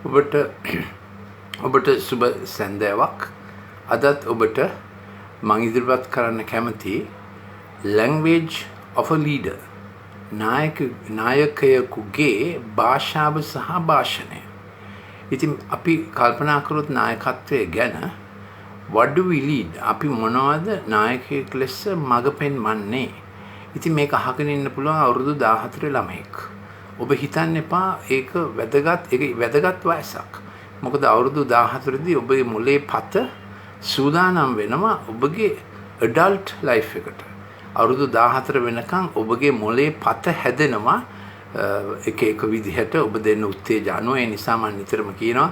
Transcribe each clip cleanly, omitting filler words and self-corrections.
ඔබට සුබ සැන්දෑවක්. අදත් ඔබට මං ඉදිරිපත් කරන්න කැමති language of a leader. නායකයෙකුගේ භාෂාව සහ භාෂණය. ඉතින් අපි කල්පනා කරොත් නායකත්වය ගැන what do we lead? අපි මොනවද නායකයෙක් ලෙස මඟ පෙන්වන්නේ? ඉතින් මේක අහගෙන ඉන්න පුළුවන් අවුරුදු 14 ළමෙක්. ඔබ හිතන්න එපා ඒක වැදගත් වයසක්. මොකද අවුරුදු 14 දී ඔබගේ මොලේ පත සූදානම් වෙනවා ඔබගේ adult life එකට. අවුරුදු 14 වෙනකන් ඔබගේ මොලේ පත හැදෙනවා එක විදිහට ඔබ දෙන්න උත්තේජන අනුව. ඒ නිසා මම නිතරම කියනවා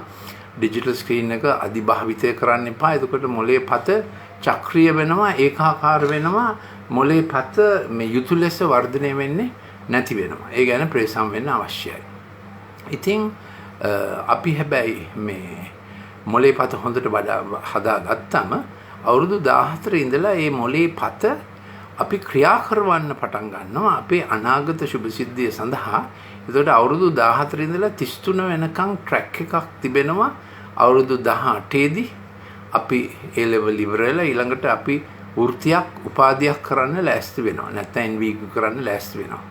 ඩිජිටල් ස්ක්‍රීන් එක අධිභාවිතය කරන්න එපා. එතකොට මොලේ පත චක්‍රීය වෙනවා, ඒකාකාර වෙනවා. මොලේ පත මේ යුතු ලෙස වර්ධනය වෙන්නේ නැති වෙනවා. ඒ ගැන ප්‍රේසම් වෙන්න අවශ්‍යයි. ඉතින් අපි හැබැයි මේ මොලේ පත හොඳට හදාගත්තම අවුරුදු 14 ඉඳලා මේ මොලේ පත අපි ක්‍රියා කරවන්න පටන් ගන්නවා අපේ අනාගත සුභ සිද්ධිය සඳහා. එතකොට අවුරුදු 14 ඉඳලා 33 වෙනකන් ට්‍රැක් එකක් තිබෙනවා. අවුරුදු 18 දී අපි A level ඉවරලා ඊළඟට අපි වෘත්තියක් උපාධියක් කරන්න ලෑස්ති වෙනවා. නැත්නම් NVQ කරන්න ලෑස්ති වෙනවා.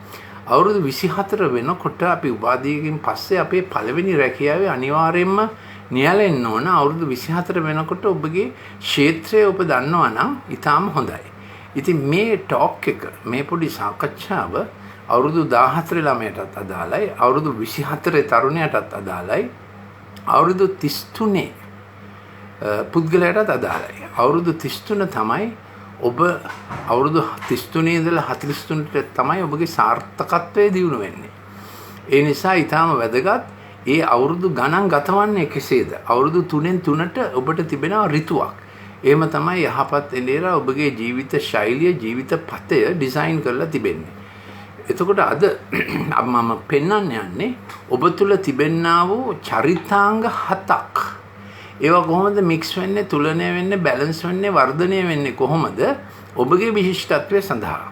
අවුරුදු 24 වෙනකොට අපි උපාධියකින් පස්සේ අපේ පළවෙනි රැකියාවේ අනිවාර්යයෙන්ම නියැලෙන්න ඕන. අවුරුදු 24 වෙනකොට ඔබගේ ක්ෂේත්‍රය ඔබ දන්නවා නම් ඊටාම හොඳයි. ඉතින් මේ ටොක් එක මේ පොඩි සාකච්ඡාව අවුරුදු 14 ළමයටත් අදාළයි, අවුරුදු 24 තරුණයටත් අදාළයි, අවුරුදු 33 පුද්ගලයාටත් අදාළයි. අවුරුදු 33 තමයි ඔබ අවුරුදු 33 ඉඳලා 43ට තමයි ඔබගේ සාර්ථකත්වයේ දියුණු වෙන්නේ. ඒ නිසා ඊටාම වැදගත් ඒ අවුරුදු ගණන් ගතවන්නේ කෙසේද? අවුරුදු 3න් 3ට ඔබට තිබෙනවා ඍතුවක්. එහෙම තමයි යහපත් එළියලා ඔබගේ ජීවිත ශෛලිය, ජීවිත පතය ඩිසයින් කරලා තිබෙන්නේ. එතකොට අද මම පෙන්වන්න යන්නේ ඔබ තුල තිබෙනා වූ චරිතාංග 7ක්. ඒවා කොහොමද මික්ස් වෙන්නේ, තුලනය වෙන්නේ, බැලන්ස් වෙන්නේ, වර්ධනය වෙන්නේ කොහොමද ඔබගේ විශිෂ්ටත්වය සඳහා?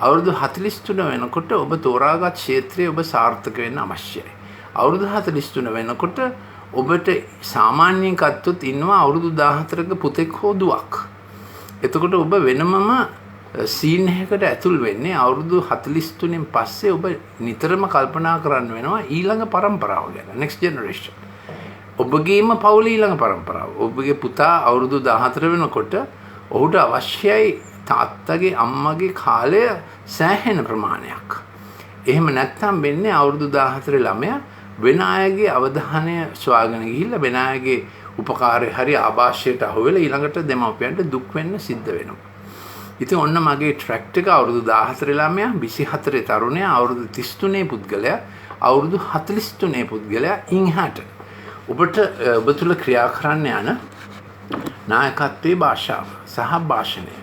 අවුරුදු 43 වෙනකොට ඔබ තෝරාගත් ක්ෂේත්‍රයේ ඔබ සාර්ථක වෙන්න අවශ්‍යයි. අවුරුදු 43 වෙනකොට ඔබට සාමාන්‍යයෙන් කත්තොත් ඉන්නවා අවුරුදු 14ක පුතෙක් හෝ දුවක්. එතකොට ඔබ වෙනමම සීන් එකකට ඇතුල් වෙන්නේ. අවුරුදු 43න් පස්සේ ඔබ නිතරම කල්පනා කරන්න වෙනවා ඊළඟ පරම්පරාව ගැන, next generation. ඔබගේම පවුලේ ඊළඟ පරම්පරාව. ඔබගේ පුතා අවුරුදු 14 වෙනකොට ඔහුට අවශ්‍යයි තාත්තගේ අම්මගේ කාලය සෑහෙන ප්‍රමාණයක්. එහෙම නැත්නම් වෙන්නේ අවුරුදු 14 ළමයා වෙන අයගේ අවධානය සොයාගෙන ගිහිල්ලා වෙන අයගේ උපකාරය හරි ආభాෂයට අහුවෙලා ඊළඟට දෙමව්පියන්ට දුක් වෙන්න සිද්ධ වෙනවා. ඉතින් ඔන්න මගේ ට්‍රැක්ට් එක අවුරුදු 14 ළමයා, 24 තරුණයා, අවුරුදු 33 පුද්ගලයා, අවුරුදු 43 පුද්ගලයා ඉන්හාට ඔබට ඔබ තුල ක්‍රියා කරන්න යන නායකත්වයේ භාෂාව සහ භාෂණය.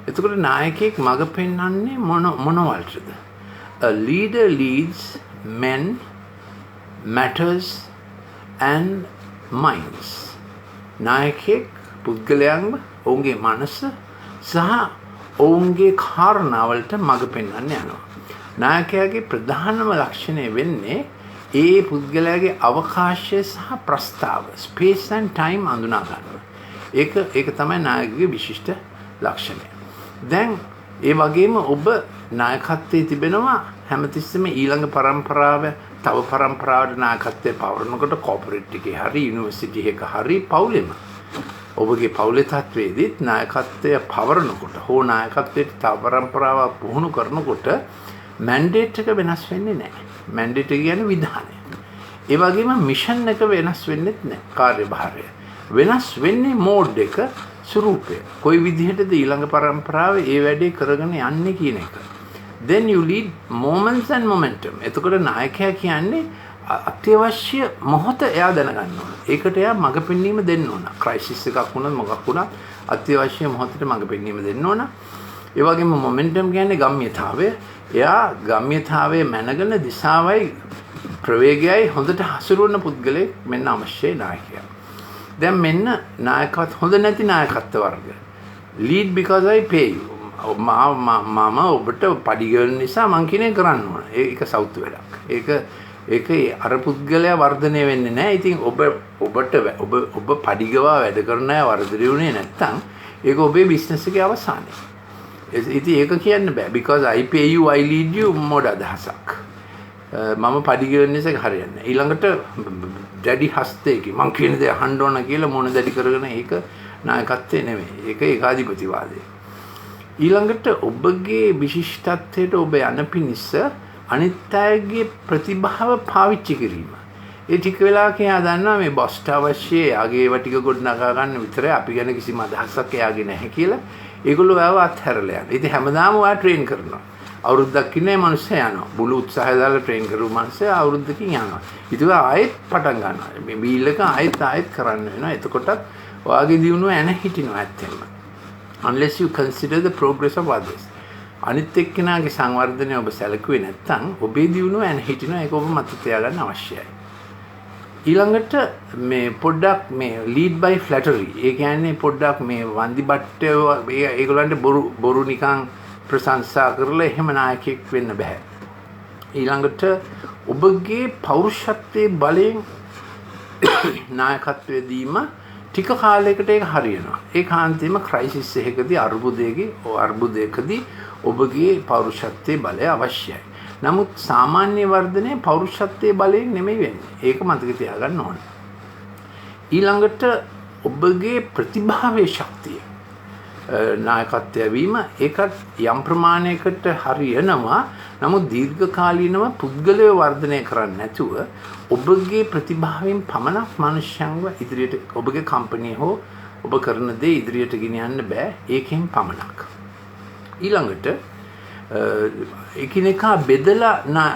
එතකොට නායකයෙක් මඟ පෙන්වන්නේ මොනවලටද? A leader leads men, matters and minds. නායකයෙක් පුද්ගලයන්ව ඔවුන්ගේ මනස සහ ඔවුන්ගේ කාරණාවලට මඟ පෙන්වන්න යනවා. නායකයාගේ ප්‍රධානම ලක්ෂණය වෙන්නේ ඒ පුද්ගලයාගේ අවකාශය සහ ප්‍රස්තාව, space and time අඳුනා ගන්නවා. ඒක තමයි නායකගේ විශිෂ්ට ලක්ෂණය. දැන් ඒ වගේම ඔබ නායකත්වයේ තිබෙනවා හැමතිස්සෙම ඊළඟ පරම්පරාව තව පරම්පරාවට නායකත්වයේ පවරනකොට කෝපරේට් එකේ හරි යුනිවර්සිටි එක හරි පවුලෙම ඔබගේ පවුලේ තත්වයේදීත් නායකත්වයේ පවරනකොට හෝ නායකත්වයට තව පරම්පරාවක් පුහුණු කරනකොට මැන්ඩේට් එක වෙනස් වෙන්නේ නැහැ. මැන්ඩේට් එක කියන්නේ විධානය. ඒ වගේම මිෂන් එක වෙනස් වෙන්නේත් නැහැ. කාර්යභාරය වෙනස් වෙන්නේ මෝඩ් එක, ස්වරූපය. කොයි විදිහටද ඊළඟ පරම්පරාවේ ඒ වැඩේ කරගෙන යන්නේ කියන එක. Then you lead moments and momentum. එතකොට නායකයා කියන්නේ අත්‍යවශ්‍ය මොහොත එයා දැනගන්න ඕන. ඒකට එයා මඟ පෙන්වීම දෙන්න ඕන. ක්‍රයිසිස් එකක් වුණත් මොකක් වුණත් අත්‍යවශ්‍ය මොහොතට මඟ පෙන්වීම දෙන්න ඕන. ඒ වගේම මොමෙන්ටම් කියන්නේ ගම්‍යතාවය. එයා ගම්‍යතාවයේ මැනගෙන දිශාවයි ප්‍රවේගයයි හොඳට හසුරුවන පුද්ගලෙක් මෙන්න අවශ්‍යයි නායකයා. දැන් මෙන්න නායකත්ව හොඳ නැති නායකත්ව වර්ග. Lead because I pay you. මම ඔබට පඩි ගෙවන නිසා මං කියන්නේ කරන්න ඕන. ඒක සෞතු වැඩක්. ඒක ඒක අර පුද්ගලයා වර්ධනය වෙන්නේ නැහැ. ඉතින් ඔබ පඩිගවා වැඩ කරන අය වර්ධනය වුණේ නැත්නම් ඒක ඔබේ බිස්නස් එකේ අවසානය. ඉතින් ඒක කියන්න බෑ. because I pay you I lead you මොඩ අදහසක්. මම පඩිගෙවන නිසා හරියන්නේ. ඊළඟට දැඩි හස්තයකින් මං කියන දේ අහන්න ඕන කියලා මොන දැඩි කරගෙන ඒක නායකත්වය නෙමෙයි. ඒක ඒකාධිපතිවාදය. ඊළඟට ඔබගේ විශිෂ්ටත්වයට ඔබ යන පිණිස අනිත් අයගේ ප්‍රතිභාව පාවිච්චි කිරීම. ඒ ටික වෙලාවක එයා දන්නවා මේ බොස්ට අවශ්‍ය එයාගේ ඒවා ටික ගොඩනගා ගන්න විතරයි අපි ගැන කිසිම අදහසක් එයාගේ නැහැ කියලා. ඒගොල්ලෝ ආව අත්හැරලා යනවා. ඉතින් හැමදාම ඔයා ට්‍රේන් කරනවා. අවුරුද්දක් ඉන්නේ මිනිස්සයා යනවා. බුළු උත්සාහය දාලා ට්‍රේන් කරු මිනිස්සයා අවුරුද්දකින් යනවා. ඉතින් ආයෙත් පටන් ගන්නවා. මේ බීල් එක ආයෙත් කරන්න වෙනවා. එතකොටත් ඔයාගේ දියුණුව එන හිටිනවා ඇත්තෙන්ම. Unless you consider the progress of others. අනිත් එක්කෙනාගේ සංවර්ධනය ඔබ සැලකුවේ නැත්නම් ඔබේ දියුණුව එන හිටිනවා. ඒක ඔබ මත තියාගන්න අවශ්‍යයි. ඊළඟට මේ පොඩ්ඩක් මේ lead by flattery. ඒ කියන්නේ පොඩ්ඩක් මේ වන්දි බට්ටය ඒගොල්ලන්ට බොරු නිකන් ප්‍රශංසා කරලා එහෙම නායකයෙක් වෙන්න බෑ. ඊළඟට ඔබගේ පෞරුෂත්වයේ බලයෙන් නායකත්වය දීම ටික කාලයකට ඒක හරියනවා. ඒකාන්තයෙන්ම ක්‍රයිසිස් එකකදී අර්බුදයකදී ඔබගේ පෞරුෂත්වයේ බලය අවශ්‍යයි. නමුත් සාමාන්‍ය වර්ධනය පෞරුෂත්වයේ බලයෙන් නෙමෙයි වෙන්නේ. ඒක මතක තියාගන්න ඕනේ. ඊළඟට ඔබගේ ප්‍රතිභාවේ ශක්තිය නායකත්වය වීම ඒකත් යම් ප්‍රමාණයකට හරියනවා. නමුත් දීර්ඝකාලීනව පුද්ගලය වර්ධනය කරන්නේ නැතුව ඔබගේ ප්‍රතිභාවයෙන් පමණක් මනුෂ්‍යයන්ව ඉදිරියට ඔබගේ කම්පැනි හෝ ඔබ කරන දේ ඉදිරියට ගෙනියන්න බෑ. ඒකෙන් පමණක්. ඊළඟට එකිනෙකා බෙදලා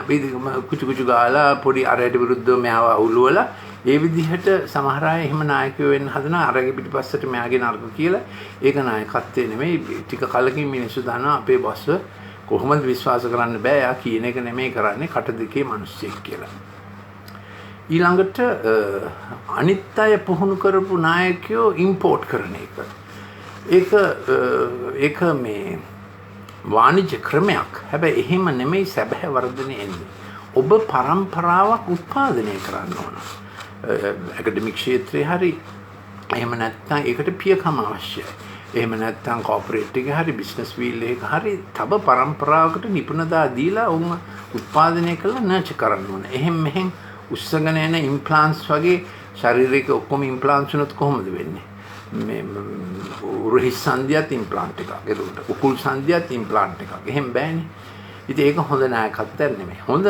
කුචු ගාලා පොඩි අරයට විරුද්ධව මෙයාව අවුලුවලා ඒ විදිහට සමහර අය එහෙම නායකයෝ වෙන්න හදනවා. අරගේ පිටිපස්සට මෙයාගේ නරක කියලා. ඒක නායකත්වය නෙමෙයි. ටික කලකින් මිනිස්සු දන්නවා අපේ බොස්ව කොහොමද විශ්වාස කරන්න බෑ. එයා කියන එක නෙමෙයි කරන්නේ කට දෙකේ මිනිස්සෙක් කියලා. ඊළඟට අනිත් අය පුහුණු කරපු නායකයෝ ඉම්පෝට් කරන එක. ඒක මේ වාණිජ්‍ය ක්‍රමයක්. හැබැයි එහෙම නෙමෙයි සැබෑ වර්ධනය එන්නේ. ඔබ පරම්පරාවක් උත්පාදනය කරන්න ඕන. ඇකඩමික් ක්ෂේත්‍රයේ හරි එහෙම නැත්නම් ඒකට පියකම අවශ්‍යයි. එහෙම නැත්නම් කෝපරේට් එකේ හරි බිස්නස් වීල් එකක හරි තව පරම්පරාවකට නිපුණතා දීලා උන් උත්පාදනය කරලා නර්චර් කරන්න ඕන. එහෙම මෙහෙන් උස්සගෙන එන ඉම්ප්ලාන්ට්ස් වගේ ශරීරයක ඔක්කොම ඉම්ප්ලාන්ට්ස් වුණොත් කොහොමද වෙන්නේ? මේ උරහිස් සංදියත් ඉම්ප්ලාන්ට් එකක්. ඒකට උකුල් සංදියත් ඉම්ප්ලාන්ට් එකක්. එහෙම බෑනේ. ඉතින් ඒක හොඳ නායකත්වයක් නෙමෙයි. හොඳ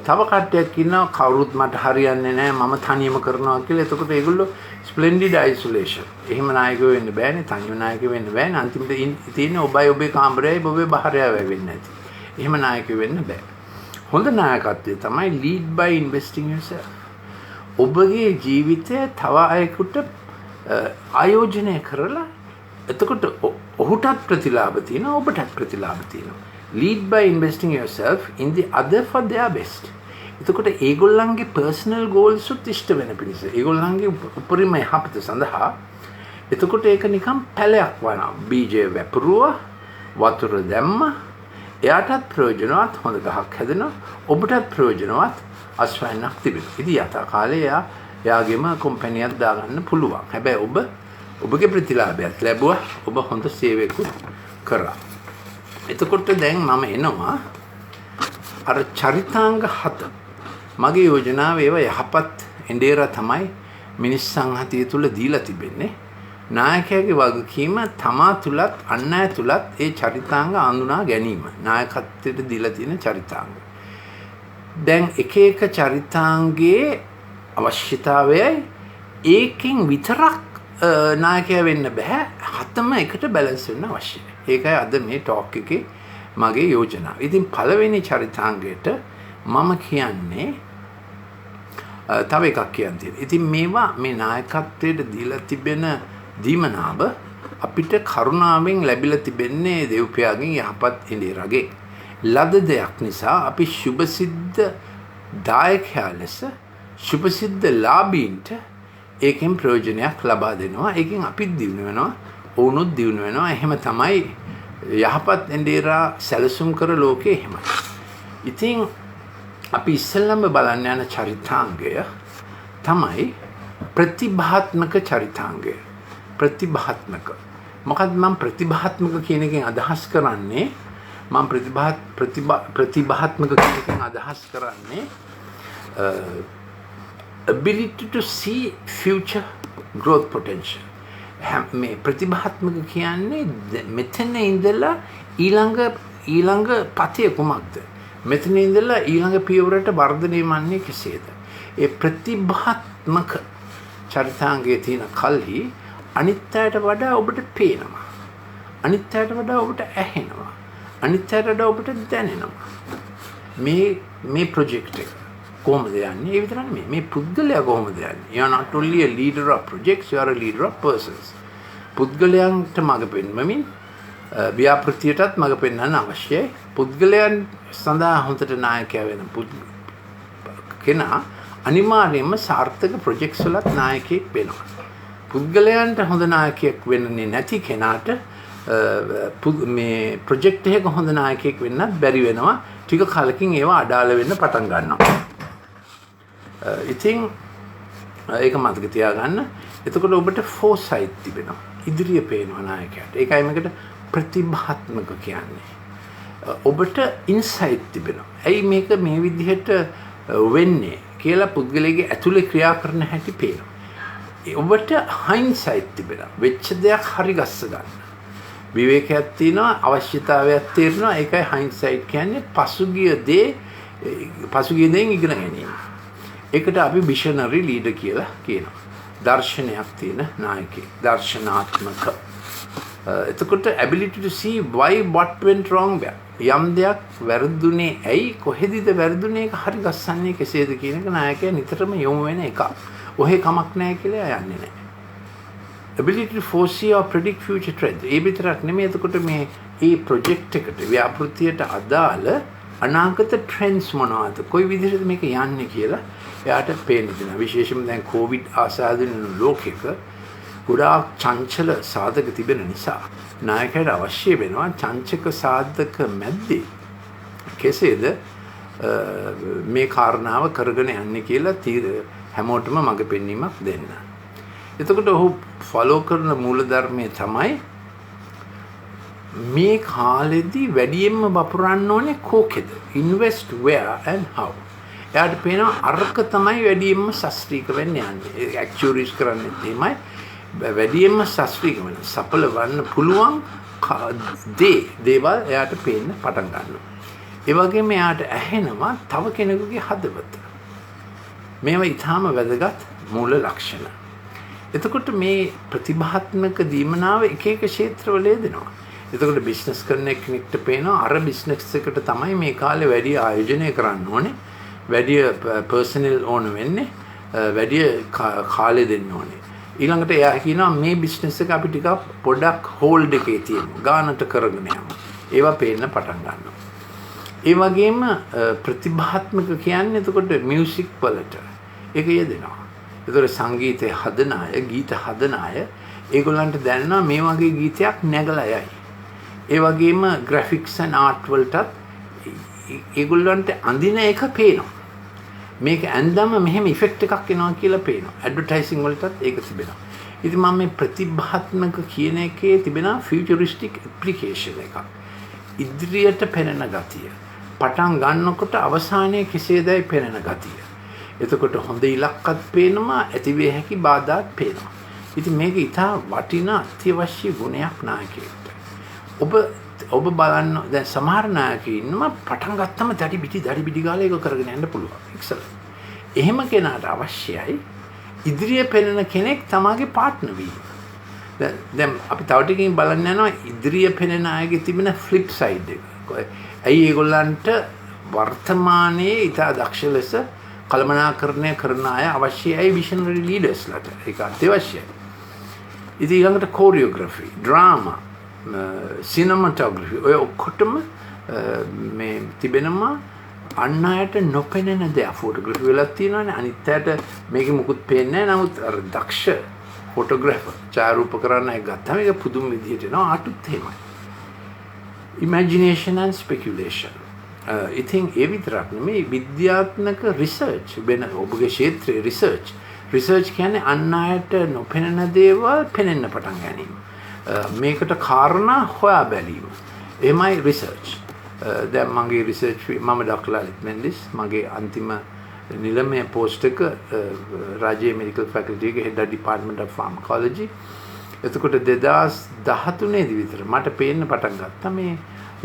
තව කට්ටියක් ඉන්නවා කවුරුත් මට හරියන්නේ නැහැ මම තනියම කරනවා කියලා. එතකොට ඒගොල්ලෝ ස්ප්ලෙන්ඩිඩ් අයිසොලේෂන්. එහෙම නායකයෝ වෙන්න බෑනේ. තනියම නායකයෝ වෙන්න බෑනේ. අන්තිමට තියෙන්නේ ඔබයි ඔබේ කාමරයයි ඔබේ බහරයයි වෙන්නේ නැති. එහෙම නායකයෝ වෙන්න බෑ. හොඳ නායකත්වය තමයි lead by investing yourself. ඔබගේ ජීවිතය තව අයෙකුට ආයෝජනය කරලා එතකොට ඔහුටත් ප්‍රතිලාභ තියෙනවා ඔබටත් ප්‍රතිලාභ තියෙනවා. lead by investing yourself in the other for their best. එතකොට ඒගොල්ලන්ගේ personal goals උත් ඉෂ්ට වෙන පිණිස ඒගොල්ලන්ගේ උපරිම යහපත සඳහා එතකොට ඒක නිකන් පැලයක් වනවා. බීජය වැපරුවා වතුර දැම්ම එයාටත් ප්‍රයෝජනවත් හොඳ ගහක් හැදෙනවා ඔබටත් ප්‍රයෝජනවත් අස්වැන්නක් තිබෙනවා. ඉතින් යථා කාලේ එයාගේම කම්පැනියක් දාගන්න පුළුවන්. හැබැයි ඔබගේ ප්‍රතිලාභයක් ලැබුවා ඔබ හොඳ සේවයකුත් කරා. එතකොට දැන් මම එනවා අර චරිතාංග 7 මගේ යෝජනාව ඒවා යහපත් එඬේරා තමයි මිනිස් සංහතිය තුල දීලා තිබෙන්නේ. නායකයාගේ වගකීම තමා තුලත් අන් අය තුලත් ඒ චරිතාංග අඳුනා ගැනීම. නායකත්වයට දීලා තියෙන චරිතාංග. දැන් එක එක චරිතාංගයේ අවශ්‍යතාවයයි ඒකෙන් විතරක් නායකයා වෙන්න බෑ. හතම එකට බැලන්ස් වෙන්න අවශ්‍යයි. ඒකයි අද මේ ටෝක් එකේ මගේ යෝජනාව. ඉතින් පළවෙනි චරිතාංගයට මම කියන්නේ තව එකක් කියන්න තියෙනවා. ඉතින් මේවා මේ නායකත්වයට දීලා තිබෙන දීමනාව අපිට කරුණාවෙන් ලැබිලා තිබෙන්නේ දෙව්පියාගෙන් යහපත් එඬේරාගෙන්. ලද දෙයක් නිසා අපි සුභසිද්ධ දායකයා ලෙස සුභසිද්ධ ලාභීන්ට ඒකෙන් ප්‍රයෝජනයක් ලබා දෙනවා. ඒකෙන් අපිත් දිනු වෙනවා. ඔවුනුත් දිනු වෙනවා. එහෙම තමයි යහපත් එඬේරා සැලසුම් කර ලෝකේ එහෙමයි. ඉතින් අපි ඉස්සෙල්ලම බලන්න යන චරිතාංගය තමයි ප්‍රතිභාත්මක චරිතාංගය. ප්‍රතිභාත්මක. මොකද මම ප්‍රතිභාත්මක කියන එකෙන් අදහස් කරන්නේ මම ප්‍රතිභාත්මක කියන එකෙන් අදහස් කරන්නේ ability to see future growth potential. මේ ප්‍රතිභාත්මක කියන්නේ මෙතන ඉඳලා ඊළඟ පතේ කුමක්ද? මෙතන ඉඳලා ඊළඟ පියවරට වර්ධනය වන්නේ කෙසේද? ඒ ප්‍රතිභාත්මක චරිතාංගයේ තියෙන කල්හි අනිත් අයට වඩා ඔබට පේනවා. අනිත් අයට වඩා ඔබට ඇහෙනවා. අනිත් අයට වඩා ඔබට දැනෙනවා. මේ ප්‍රොජෙක්ට් එක කොහොමද යන්නේ? ඒ විතර නෙමෙයි. මේ පුද්ගලයා කොහොමද යන්නේ? You are not only a leader of projects, you are a leader of persons. පුද්ගලයන්ට මඟ පෙන්වමින් ව්‍යාපෘතියටත් මඟ පෙන්වන්න අවශ්‍යයි. පුද්ගලයන් සඳහා හොඳට නායකයා වෙන කෙනා අනිවාර්යයෙන්ම සාර්ථක ප්‍රොජෙක්ට්ස් වලත් නායකයෙක් වෙනවා. පුද්ගලයන්ට හොඳ නායකයෙක් වෙන්නේ නැති කෙනාට මේ ප්‍රොජෙක්ට් එකක හොඳ නායකයෙක් වෙන්නත් බැරි වෙනවා. ටික කාලෙකින් ඒවා අඩාල වෙන්න පටන් ගන්නවා. ඉතින් ඒක මතක තියාගන්න. එතකොට ඔබට ෆෝසයිට් තිබෙනවා. ඉදිරිය පේනවා නායකයාට. ඒකයි මේකට ප්‍රතිභාත්මක කියන්නේ. ඔබට ඉන්සයිට් තිබෙනවා. ඇයි මේක මේ විදිහට වෙන්නේ කියලා පුද්ගලයාගේ ඇතුලේ ක්‍රියා කරන හැටි පේනවා. ඔබට හයින්සයිට් තිබෙනවා. වෙච්ච දෙයක් හරි ගස්ස ගන්න. විවේකයක් තියෙනවා, අවශ්‍යතාවයක් තේරෙනවා. ඒකයි හයින්සයිට් කියන්නේ පසුගිය දේෙන් ඉගෙන ගැනීම. ඒකට අපි විෂනරි ලීඩර් කියලා කියනවා. දර්ශනයක් තියෙන නායකයෙක්. දර්ශනාත්මක. එතකොට ability to see why what went wrong there. යම් දෙයක් වැරදුනේ ඇයි කොහෙදද වැරදුනේ ඒක හරි ගස්සන්නේ කෙසේද කියන එක නායකයා නිතරම යොමු වෙන එක. ඔහෙ කමක් නැහැ කියලා යන්නේ නැහැ. ability to foresee or predict future trends. ඒ විතරක් නෙමෙයි එතකොට මේ ප්‍රොජෙක්ට් එකට ව්‍යාපෘතියට අදාළ අනාගත ට්‍රෙන්ඩ්ස් මොනවද? කොයි විදිහටද මේක යන්නේ කියලා එයාට පේන්න දෙනවා. විශේෂයෙන්ම දැන් කොවිඩ් ආසාදන ලෝකෙක ගොඩාක් චංචල සාධක තිබෙන නිසා නායකයට අවශ්‍ය වෙනවා චංචක සාධක මැද්දේ කෙසේද මේ කාරණාව කරගෙන යන්නේ කියලා හැමෝටම මඟ පෙන්වීමක් දෙන්න. එතකොට ඔහු ෆලෝ කරන මූලධර්මය තමයි මේ කාලෙදී වැඩියෙන්ම වපුරන්න ඕනේ කෝකෙද? invest where and how. එයාට පේනවා අර්ක තමයි වැඩියෙන්ම ශාස්ත්‍රීය වෙන්න යන්නේ. ඇක්චුවරිස් කරන්නේ එහෙමයි. වැඩියෙන්ම ශාස්ත්‍රීය වෙන සඵල වන්න පුළුවන් දේවල් එයාට පේන්න පටන් ගන්නවා. ඒ වගේම එයාට ඇහෙනවා තව කෙනෙකුගේ හදවත. මේවා ඊටාම වැදගත් මූල ලක්ෂණ. එතකොට මේ ප්‍රතිභාත්මක දීමනාව එක එක ක්ෂේත්‍රවල දෙනවා. එතකොට බිස්නස් කරන කෙනෙක්ට පේනවා අර බිස්නස් එකට තමයි මේ කාලේ වැඩි ආයෝජනය කරන්න ඕනේ. වැඩි පර්සනල් ඕන වෙන්නේ. වැඩි කාලෙ දෙන්න ඕනේ. ඊළඟට එයා කියනවා මේ බිස්නස් එක අපි ටිකක් පොඩක් හෝල්ඩ් එකේ තියෙමු. ගානට කරගෙන යමු. ඒවා පේන්න පටන් ගන්නවා. ඒ වගේම ප්‍රතිභාත්මක කියන්නේ එතකොට මියුසික් වලට ඒක යෙදෙනවා. ඒතර සංගීතය හදන අය, ගීත හදන අය ඒගොල්ලන්ට දැනෙනවා මේ වගේ ගීතයක් නැගලා යයි. ඒ වගේම ග්‍රැෆික්ස් and ආර්ට් වලටත් ඒගොල්ලන්ට අඳින එක පේනවා. මේක ඇඳම මෙහෙම ඉෆෙක්ට් එකක් එනවා කියලා පේනවා. ඇඩ්වර්ටයිසින් වලටත් ඒක තිබෙනවා. ඉතින් මම මේ ප්‍රතිභාත්මක කියන එකේ තිබෙන ෆියුචරිස්ටික් ඇප්ලිකේෂන් එකක්. ඉදිරියට පෙනෙන ගතිය. පටන් ගන්නකොට අවසානයේ කෙසේදයි පෙනෙන ගතිය. එතකොට හොඳ ඉලක්කත් පේනවා, ඇතිවිය හැකි බාධාත් පේනවා. ඉතින් මේක ඉතා වටිනා අත්‍යවශ්‍ය ගුණයක් නායකයෙක්ට. ඔබ බලන්න දැන් සමහර නායකයෝ ඉන්නවා පටන් ගත්තම දැඩි පිටි ගාලා ඒක කරගෙන යන්න පුළුවන්. එක්සලන්ට්. එහෙම කෙනාට අවශ්‍යයි ඉදිරියේ පෙනෙන කෙනෙක් තමාගේ පාර්ට්නර් වීම. දැන් අපි තව ටිකකින් බලන්න යනවා ඉදිරියේ පෙනෙන අයගේ තිබෙන ෆ්ලිප් සයිඩ් එක. ඇයි ඒගොල්ලන්ට වර්තමානයේ ඉතා දක්ෂ ලෙස කළමනාකරණය කරන අය අවශ්‍යයි විෂනරි ලීඩර්ස්ලාට. ඒක අත්‍යවශ්‍යයි. ඉතින් ඊළඟට කොරියෝග්‍රැෆි, ඩ්‍රාමා, සිනමටෝග්‍රැෆි ඔය ඔක්කොටම මේ තිබෙනවා අන් අයට නොපෙනෙන දේ. ෆොටෝග්‍රැෆි වෙලක් තියෙනවානේ. අනිත් අයට මේකේ මුකුත් පේන්නේ නැහැ. නමුත් අර දක්ෂ ෆොටෝග්‍රැෆර් ඡායාරූප කරන්න එක ගත්තාම ඒක පුදුම විදිහට එනවා. ආටුත් එහෙමයි. Imagination and speculation. ඉතින් ඒ විතරක් නෙමෙයි විද්‍යාත්මක රිසර්ච් වෙන ඔබගේ ක්ෂේත්‍රයේ රිසර්ච් කියන්නේ අන් අයට නොපෙනෙන දේවල් පෙනෙන්න පටන් ගැනීම. මේකට කාරණා හොයා බැලීම. එමයි රිසර්ච්. දැන් මගේ රිසර්ච් මම ඩොක්ටර් ලලිත් මෙන්ඩිස් මගේ අන්තිම නිලමේ පෝස්ට් එක රාජ්‍ය මෙඩිකල් ෆැකල්ටි එකේ හෙඩ් ඩිපාර්ට්මන්ට් ඔෆ් ෆාමකොලොජි. එතකොට 2013 දී විතර මට පේන්න පටන් ගත්තා මේ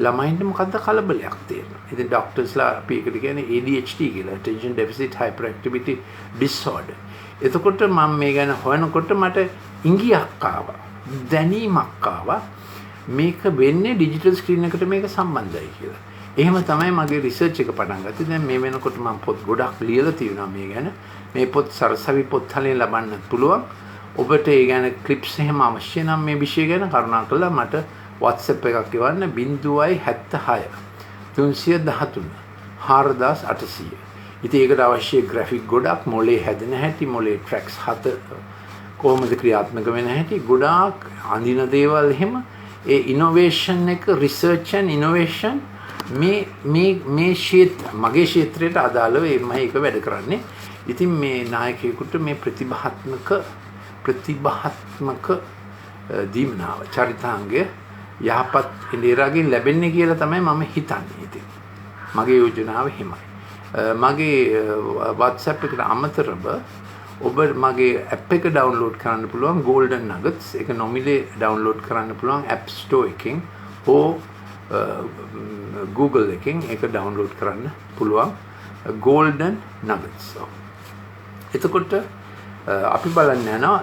ළමයින්ට මොකද්ද කලබලයක් තියෙනවා. ඉතින් ડોක්ටර්ස්ලා අපි ඒකට කියන්නේ ADHD කියලා, attention deficit hyperactivity disorder. එතකොට මම මේ ගැන හොයනකොට මට ඉඟියක් ආවා. දැනීමක් ආවා. මේක වෙන්නේ ඩිජිටල් ස්ක්‍රීන් එකට මේක සම්බන්ධයි කියලා. එහෙම තමයි මගේ රිසර්ච් එක පටන් ගත්තේ. දැන් මේ වෙනකොට මම පොත් ගොඩක් ලියලා තියෙනවා මේ ගැන. මේ පොත් සරසවි පොත්වලින් ලබන්න පුළුවන්. ඔබට ඒ ගැන ක්ලිප්ස් එහෙම අවශ්‍ය නම් මේ විෂය ගැන කරුණාකරලා මට WhatsApp එකක් එවන්න 076 313 4800. ඉතින් ඒකට අවශ්‍ය ග්‍රැෆික් ගොඩක් මොලේ හැදෙන හැටි, මොලේ ට්‍රැක්ස් 7 කොහොමද ක්‍රියාත්මක වෙන හැටි ගොඩාක් අඳින දේවල් එහෙම ඒ ඉනෝවේෂන් එක රිසර්ච් ඇන් ඉනෝවේෂන් මේ ක්ෂේත්‍ර මගේ ක්ෂේත්‍රයට අදාළව මම ඒක වැඩ කරන්නේ. ඉතින් මේ නායකයෙකුට මේ ප්‍රතිභාත්මක දීමනාව චරිතාංගය යහපත් ඉන්දියාගෙන් ලැබෙන්නේ කියලා තමයි මම හිතන්නේ. ඉතින් මගේ යෝජනාව එහෙමයි. මගේ WhatsApp එකට අමතරව ඔබ මගේ app එක download කරන්න පුළුවන් Golden Nuggets. ඒක නොමිලේ download කරන්න පුළුවන් App Store එකෙන් හෝ Google එකෙන් ඒක download කරන්න පුළුවන් Golden Nuggets. එතකොට අපි බලන්න යනවා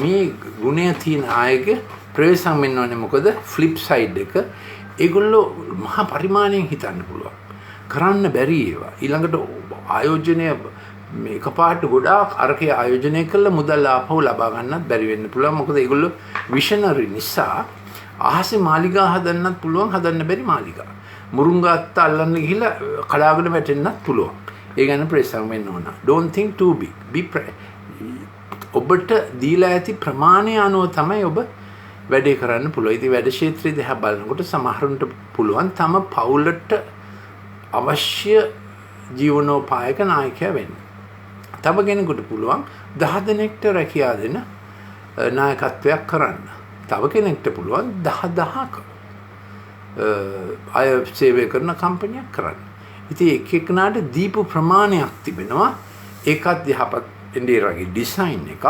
මේ ගුණය තියෙන අයගේ ප්‍රවේශම් වෙන්න ඕනේ. මොකද ෆ්ලිප් සයිඩ් එක ඒගොල්ලෝ මහා පරිමාණයෙන් හිතන්න පුළුවන්. කරන්න බැරි ඒවා. ඊළඟට ආයෝජනය මේ එකපාරට ගොඩාක් අරකේ ආයෝජනය කළ මුදල් ආපහු ලබා ගන්නත් බැරි වෙන්න පුළුවන්. මොකද ඒගොල්ලෝ විෂනරි නිසා අහසේ මාලිගා හදන්නත් පුළුවන්, හදන්න බැරි මාලිගා. මුරුංගාත්ත අල්ලන්න ගිහිල්ලා කඩාගෙන වැටෙන්නත් පුළුවන්. ඒ ගැන ප්‍රවේශම් වෙන්න ඕන. Don't think too big. ඔබට දීලා ඇති ප්‍රමාණය අනුව තමයි ඔබ වැඩේ කරන්න පුළුවන්. ඉතින් වැඩ ක්ෂේත්‍රය දිහා බලනකොට සමහරුන්ට පුළුවන් තම පවුලට අවශ්‍ය ජීවනෝපායක නායකයා වෙන්න. තව කෙනෙකුට පුළුවන් 10 දෙනෙක්ට රැකියාව දෙන නායකත්වයක් කරන්න. තව කෙනෙක්ට පුළුවන් 10,000ක අය සේවය කරන කම්පැනියක් කරන්න. ඉතින් එක එකනාට දීපු ප්‍රමාණයක් තිබෙනවා. ඒකත් යහපත් ඉන්දියාගේ ඩිසයින් එකක්.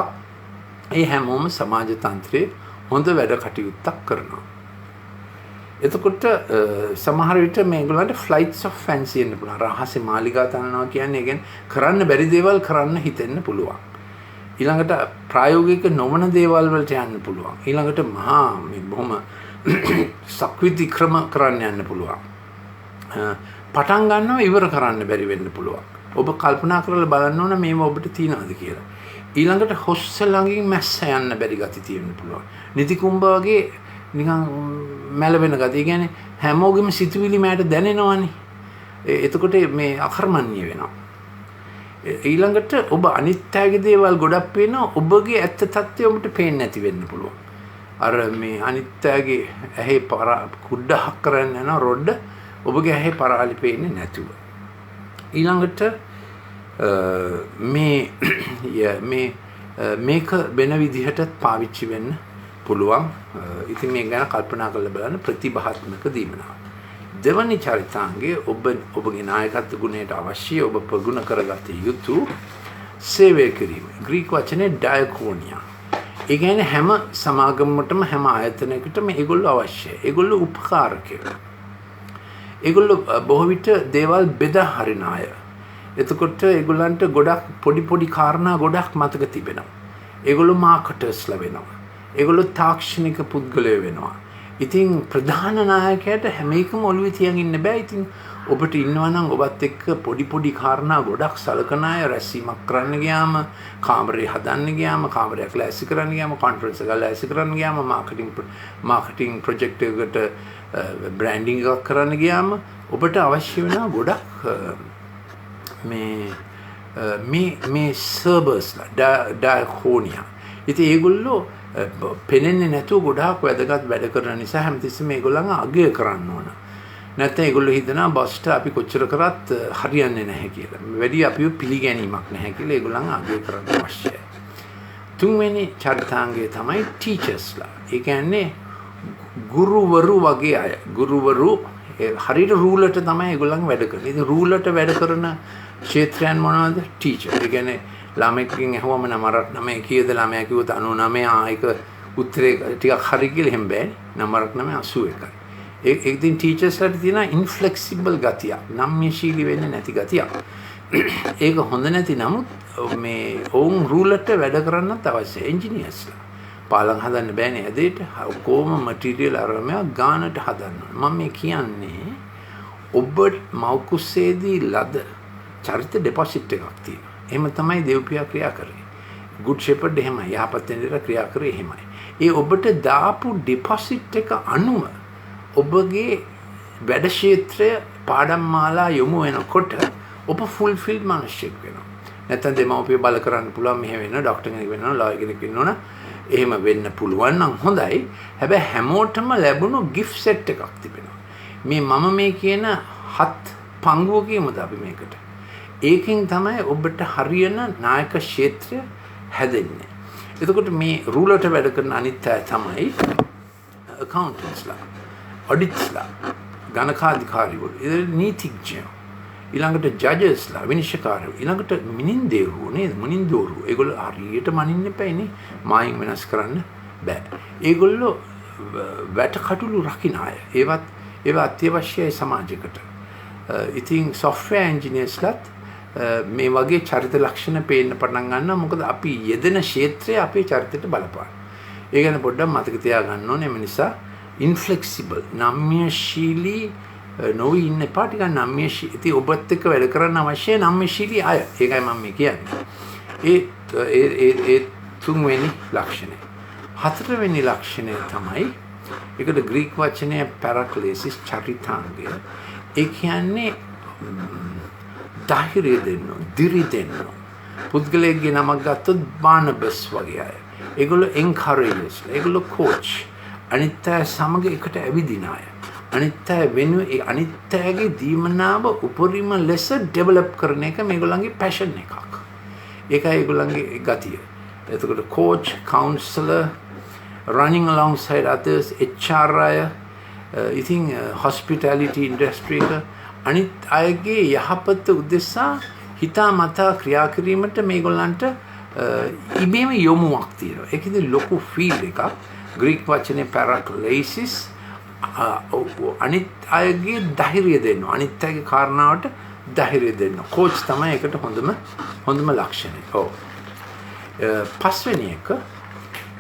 ඒ හැමෝම සමාජ තන්ත්‍රයේ හොඳ වැඩ කටයුත්තක් කරනවා. එතකොට සමහර විට මේගොල්ලන්ට ෆ්ලයිට්ස් ඔෆ් ෆැන්සි එන්න පුළුවන්. රහසේ මාලිගා තනනවා කියන්නේ ඒ කියන්නේ කරන්න බැරි දේවල් කරන්න හිතෙන්න පුළුවන්. ඊළඟට ප්‍රායෝගික නොවන දේවල් වලට යන්න පුළුවන්. ඊළඟට මහා මේ බොහොම සක්විති ක්‍රම කරන්න යන්න පුළුවන්. පටන් ගන්නව ඉවර කරන්න බැරි වෙන්න පුළුවන්. ඔබ කල්පනා කරලා බලන්න ඕන මේව ඔබට තියනවද කියලා. ඊළඟට හොස්ස ළඟින් මැස්ස යන්න බැරි ගති තියෙන්න පුළුවන්. නිති කුම්භ වගේ නිකන් මැලවෙන ගතිය. ඒ කියන්නේ හැමෝගෙම සිතුවිලි මෑට දැනෙනවනේ. එතකොට මේ අකර්මණ්‍ය වෙනවා. ඊළඟට ඔබ අනිත්‍යයේ දේවල් ගොඩක් පේනවා. ඔබගේ ඇත්ත తත්වය ඔබට පේන්නේ නැති වෙන්න පුළුවන්. අර මේ අනිත්‍යයේ ඇහි කුඩහක් කරන්න යන රොඩ ඔබගේ ඇහි පරාලි පේන්නේ නැතුව. ඊළඟට මේක වෙන විදිහටත් පාවිච්චි වෙන්න පුළුවන්. ඉතින් මේ ගැන කල්පනා කරලා බලන්න ප්‍රතිභාත්මක දීමනාව. දෙවනි චරිතාංගයේ ඔබගේ නායකත්ව ගුණයට අවශ්‍ය ඔබ ප්‍රගුණ කරගත යුතු සේවය කිරීම. ග්‍රීක වචනේ ඩයකෝනියා. ඒ කියන්නේ හැම සමාගමකටම හැම ආයතනයකටම ඒගොල්ලෝ අවශ්‍යයි. ඒගොල්ලෝ උපකාරකයෝ. ඒගොල්ලෝ බොහෝ විට දේවල් බෙදා හරින අය. එතකොට ඒගොල්ලන්ට ගොඩක් පොඩි කාරණා ගොඩක් මතක තිබෙනවා. ඒගොල්ලෝ මාකටර්ස්ලා වෙනවා. ඒගොල්ලෝ තාක්ෂණික පුද්ගලයෝ වෙනවා. ඉතින් ප්‍රධාන නායකයාට හැම එකම ඔළුවේ තියන් ඉන්න බෑ. ඉතින් ඔබට ඉන්නවා නම් ඔබත් එක්ක පොඩි කාරණා ගොඩක් සලකන අය රැස්වීමක් කරන්න ගියාම, කාමරේ හදන්න ගියාම, කාමරයක් ලෑස්ති කරන්න ගියාම, කොන්ෆරන්ස් එකක් ලෑස්ති කරන්න ගියාම, මාකටිං ප්‍රොජෙක්ට් එකකට බ්‍රෑන්ඩින් එකක් කරන්න ගියාම ඔබට අවශ්‍ය වෙනවා ගොඩක් මේ සර්වර්ස්ලා ඩයකෝනියා. ඉතින් ඒගොල්ලෝ පෙනෙන්නේ නැතුව ගොඩාක් වැදගත් වැඩ කරන නිසා හැමතිස්සෙම මේගොල්ලන් අගය කරන්න ඕන. නැත්නම් ඒගොල්ලෝ හිතනවා බස්ට අපි කොච්චර කරත් හරියන්නේ නැහැ කියලා. වැඩි අපිව පිළිගැනීමක් නැහැ කියලා ඒගොල්ලන් අගය කරන්න අවශ්‍යයි. තුන්වෙනි චරිතාංගය තමයි ටීචර්ස්ලා. ඒ කියන්නේ ගුරුවරු වගේ අය. ගුරුවරු හරියට රූලට තමයි ඒගොල්ලන් වැඩ කරන්නේ. ඉතින් රූලට වැඩ කරන ක්ෂේත්‍රයන් මොනවද? ටීචර්. ඒ කියන්නේ ළමෙක්ගෙන් අහුවම නම කීයද ළමයා කිව්වොත් 99 ඒක උත්තරේ ටිකක් හරි කියලා එහෙම බෑනේ. නම්බරක් 81යි. ඒක ඉතින් ටීචර්ස්ලාට තියෙන ඉන්ෆ්ලෙක්සිබල් ගතිය. නම්‍යශීලී වෙන්නේ නැති ගතිය. ඒක හොඳ නැති නමුත් මේ ඔවුන් රූලට වැඩ කරන්නත් අවශ්‍යයි. එන්ජිනියර්ස්ලා පාලම් හදන්න බෑනේ ඇදේට. කොහොම මැටීරියල් අරමයා ගානට හදන්න. මම මේ කියන්නේ ඔබ මෞකුසේදී ලද චරිත ඩෙපොසිට් එකක් තියෙනවා. එහෙම තමයි දෙව්පියා ක්‍රියා කරේ. ගුඩ් ෂෙපර්ඩ් එහෙමයි. යහපත් වෙන්දට ක්‍රියා කරේ එහෙමයි. ඒ ඔබට දාපු ඩෙපොසිට් එක අනුව ඔබගේ වැඩ ක්ෂේත්‍රය පාඩම් මාලා යොමු වෙනකොට ඔබ ෆුල්ෆිල්ඩ් මිනිහෙක් වෙනවා. නැත්නම් දෙමව්පිය බල කරන්න පුළුවන් මෙහෙම වෙනවා, ડોක්ටර් කෙනෙක් වෙන්න ඕන, ලෝයර් කෙනෙක් වෙන්න ඕන. එහෙම වෙන්න පුළුවන් නම් හොඳයි. හැබැයි හැමෝටම ලැබුණු ගිෆ්ට් සෙට් එකක් තිබෙනවා. මේ කියන 7 පංගුව කියමුද අපි මේකට. ඒකෙන් තමයි ඔබට හරියන නායක ක්ෂේත්‍රය හැදෙන්නේ. එතකොට මේ රූලට වැඩ කරන අනිත් අය තමයි accountants-ලා, audits-ලා, ගණකාධිකාරීවරු, නීතිඥයෝ, ඊළඟට judges-ලා, විනිශ්චයකාරයෝ, ඊළඟට මිනින්දේරුවෝ නේද? මිනින්දෝරුවෝ. ඒගොල්ලෝ හරියට මනින්න එපානේ. මායින් වෙනස් කරන්න බෑ. ඒගොල්ලෝ වැටකටුළු රකින්න අය. ඒවා අත්‍යවශ්‍යයි සමාජයකට. ඉතින් software engineers-ලාත් මේ වගේ චරිත ලක්ෂණ පේන්න පටන් ගන්නවා. මොකද අපි යෙදෙන ක්ෂේත්‍රය අපේ චරිතයට බලපාන. ඒ ගැන පොඩ්ඩක් මතක තියාගන්න ඕනේ. ඒ නිසා ඉන්ෆ්ලෙක්සිබල්, නම්‍යශීලී නොවි ඉන්න එපා. ටිකක් නම්‍යශීලී. ඉතින් ඔබත් එක්ක වැඩ කරන්න අවශ්‍ය නම්‍යශීලී අය. ඒකයි මම මේ කියන්නේ. ඒ තුන්වෙනි ලක්ෂණය. හතරවෙනි ලක්ෂණය තමයි ඒකට ග්‍රීක වචනය පැරක්ලේසිස්, චරිතාංගය. ඒ කියන්නේ ධෛර්යය දෙන්න, දිරි දෙන්න. පුද්ගලයෙක්ගේ නමක් ගත්තොත් බානබස් වගේ අය. ඒගොල්ලෝ එන්කරේජර්ස්, ඒගොල්ලෝ කෝච්. අනිත් අය සමග එකට ඇවිදින අය. අනිත් අය වෙනුවෙන් අනිත් අයගේ දීමනාව උපරිම ලෙස ඩෙවලොප් කරන එක මේගොල්ලන්ගේ පැෂන් එකක්. ඒකයි ඒගොල්ලන්ගේ ගතිය. එතකොට coach, counsellor, running alongside others, HR අය, ඉතින් hospitality industry එක අනිත් අයගේ යහපත උදෙසා හිතාමතා ක්‍රියා කිරීමට මේගොල්ලන්ට ඉබේම යොමුවක් තියෙනවා. ඒකෙදි ලොකු ෆීල් එකක්. ග්‍රීක වචනේ පැරක්ලේසිස්, අනිත් අයගේ ධෛර්යය දෙන්න, අනිත් අයගේ කාරණාවට ධෛර්යය දෙන්න. කෝච් තමයි ඒකට හොඳම ලක්ෂණය. ඔව්. පස්වෙනි එක